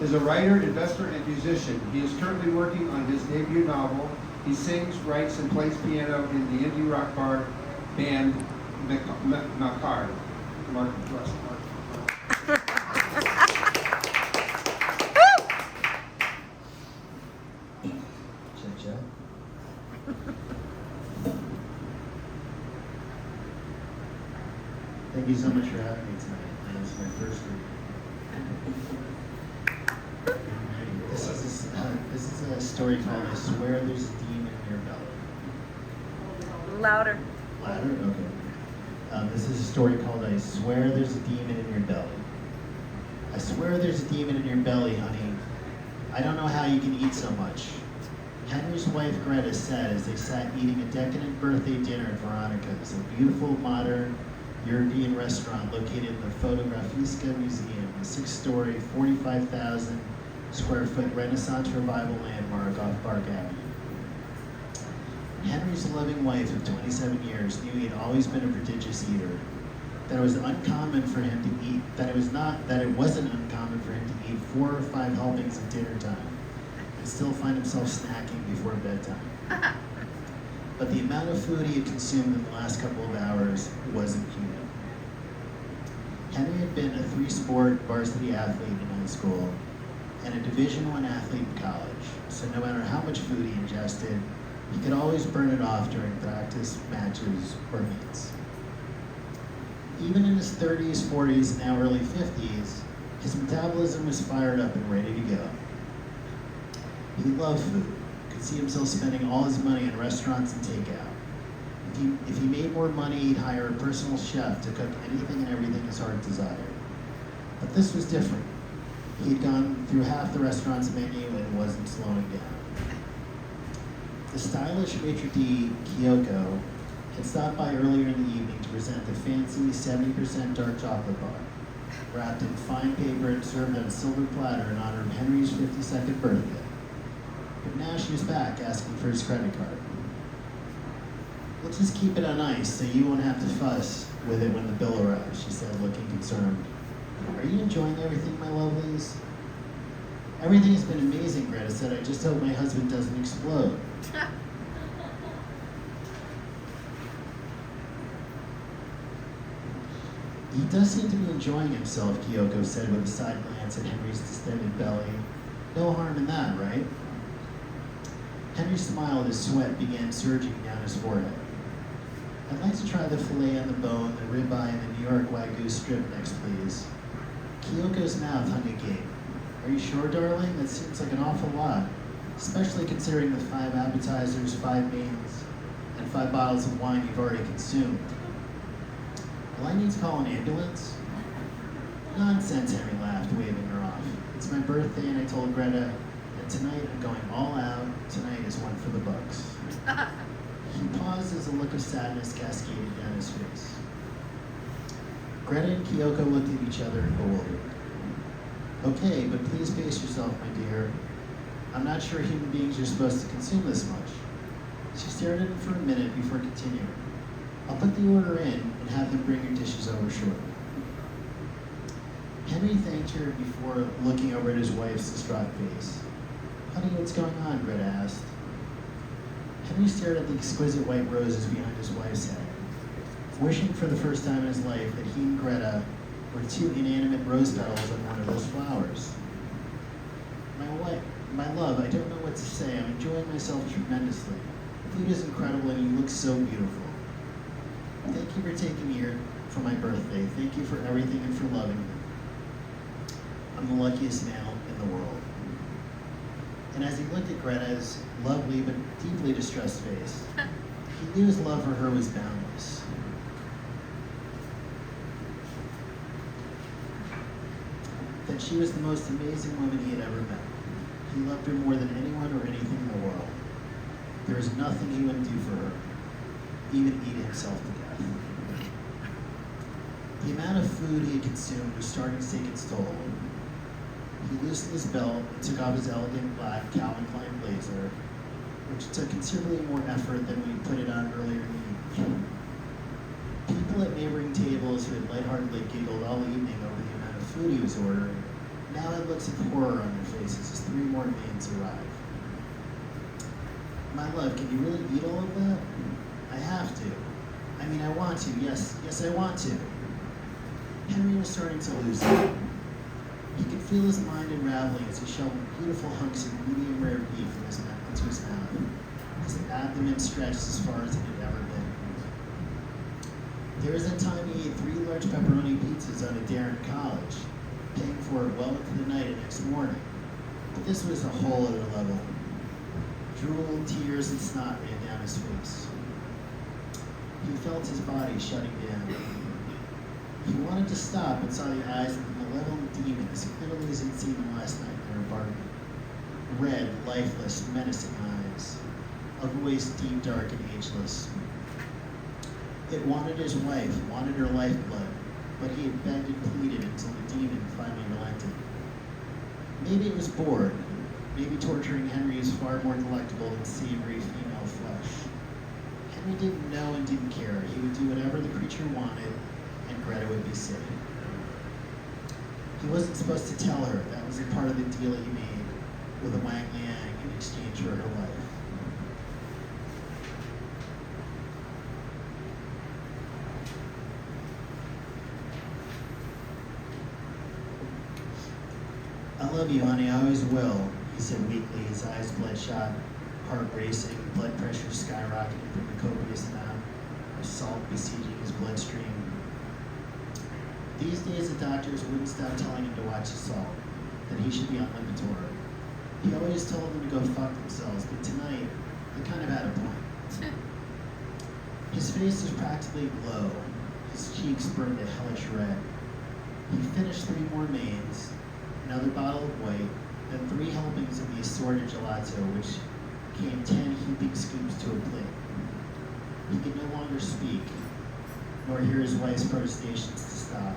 is a writer, investor, and musician. He is currently working on his debut novel. He sings, writes, and plays piano in the indie rock bar band Macard. Mark, bless Mark. Thank you so much for having me tonight. It's my first week. This is a story called I Swear There's a Demon in Your Belly. Louder. Louder? Okay. This is a story called I Swear There's a Demon in Your Belly. I swear there's a demon in your belly, honey. I don't know how you can eat so much. Henry's wife Greta said as they sat eating a decadent birthday dinner at Veronica's, a beautiful, modern European restaurant located in the Fotografiska Museum, a 6-story, 45,000 square foot Renaissance revival landmark off Park Avenue. Henry's loving wife of 27 years knew he had always been a prodigious eater. That it was uncommon for him to eat, that it wasn't uncommon for him to eat 4 or 5 helpings at dinner time and still find himself snacking before bedtime. But the amount of food he had consumed in the last couple of hours wasn't human. Henry had been a 3-sport varsity athlete in high school and a Division I athlete in college, so no matter how much food he ingested, he could always burn it off during practice, matches, or meets. Even in his 30s, 40s, and now early 50s, his metabolism was fired up and ready to go. He loved food, could see himself spending all his money on restaurants and takeout. If he made more money, he'd hire a personal chef to cook anything and everything his heart desired. But this was different. He'd gone through half the restaurant's menu and wasn't slowing down. The stylish maitre d' Kyoko had stopped by earlier in the evening to present the fancy 70% dark chocolate bar, wrapped in fine paper and served on a silver platter in honor of Henry's 52nd birthday. But now she was back asking for his credit card. "We'll just keep it on ice so you won't have to fuss with it when the bill arrives," she said, looking concerned. "Are you enjoying everything, my lovelies?" "Everything has been amazing," Greta said. "I just hope my husband doesn't explode." "He does seem to be enjoying himself," Kyoko said with a side glance at Henry's distended belly. "No harm in that, right?" Henry smiled as sweat began surging down his forehead. "I'd like to try the filet on the bone, the ribeye, and the New York Wagyu strip next, please." Kyoko's mouth hung agape. "Are you sure, darling? That seems like an awful lot, especially considering the 5 appetizers, 5 mains, and 5 bottles of wine you've already consumed." "Will I need to call an ambulance?" "Nonsense," Henry laughed, waving her off. "It's my birthday and I told Greta that tonight I'm going all out. Tonight is one for the books." He paused as a look of sadness cascaded down his face. Greta and Kyoko looked at each other in bewilderment. "Okay, but please pace yourself, my dear. I'm not sure human beings are supposed to consume this much." She stared at him for a minute before continuing. "I'll put the order in and have them bring your dishes over shortly." Henry thanked her before looking over at his wife's distraught face. "Honey, what's going on?" Greta asked. Henry stared at the exquisite white roses behind his wife's head, wishing for the first time in his life that he and Greta were 2 inanimate rose petals on one of those flowers. My love, I don't know what to say. I'm enjoying myself tremendously. The food is incredible and you look so beautiful. Thank you for taking me here for my birthday. Thank you for everything and for loving me. I'm the luckiest male in the world." And as he looked at Greta's lovely but deeply distressed face, he knew his love for her was boundless. That she was the most amazing woman he had ever met. He loved her more than anyone or anything in the world. There was nothing he wouldn't do for her, even eat himself to death. The amount of food he had consumed was starting to take its toll. He loosened his belt and took off his elegant black Calvin Klein blazer, which took considerably more effort than when he put it on earlier in the evening. People at neighboring tables who had lightheartedly giggled all evening over the amount of food he was ordering Now it looks of horror on their faces as 3 more maids arrive. My love, can you really eat all of that? I have to. I mean, I want to. Yes, I want to. Henry was starting to lose it. He could feel his mind unraveling as he shoved beautiful hunks of medium rare beef into his mouth. His abdomen stretched as far as it had ever been. There was a time he ate 3 large pepperoni pizzas on a dare in college, paying for it well into the night the next morning. But this was a whole other level. Drool, tears, and snot ran down his face. He felt his body shutting down. He wanted to stop but saw the eyes of the malevolent demon as clearly as he'd seen them last night in their apartment. Red, lifeless, menacing eyes. A voice deep, dark, and ageless. It wanted his wife, wanted her lifeblood, but he had begged and pleaded until the demon finally relented. Maybe it was bored. Maybe torturing Henry is far more delectable than savory female flesh. Henry didn't know and didn't care. He would do whatever the creature wanted, and Greta would be safe. He wasn't supposed to tell her. That was a part of the deal he made with a Wang Liang in exchange for her life. I love you, honey, I always will, he said weakly, his eyes bloodshot, heart racing, blood pressure skyrocketing from the copious amount of salt besieging his bloodstream. These days, the doctors wouldn't stop telling him to watch his salt, that he should be on Lipitor. He always told them to go fuck themselves, but tonight, they kind of had a point. His face was practically aglow, his cheeks burned a hellish red. He finished 3 more mains, another bottle of white, then 3 helpings of the assorted gelato, which came 10 heaping scoops to a plate. He could no longer speak, nor hear his wife's protestations to stop.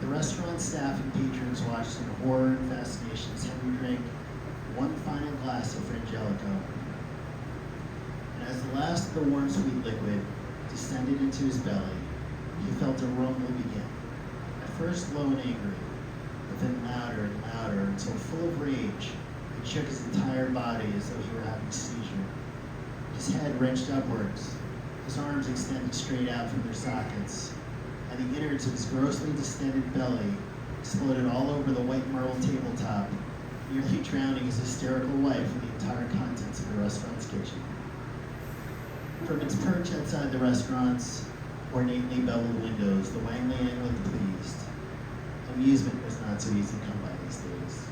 The restaurant staff and patrons watched in horror and fascination as Henry drank 1 final glass of Frangelico. And as the last of the warm, sweet liquid descended into his belly, he felt a rumble begin, at first low and angry, but then louder and louder until, full of rage, it shook his entire body as though he were having a seizure. His head wrenched upwards, his arms extended straight out from their sockets, and the innards of his grossly distended belly exploded all over the white marble tabletop, nearly drowning his hysterical wife in the entire contents of the restaurant's kitchen. From its perch outside the restaurant's ornately beveled windows, the Wang Liang looked pleased. Amusement was not so easy to come by these days.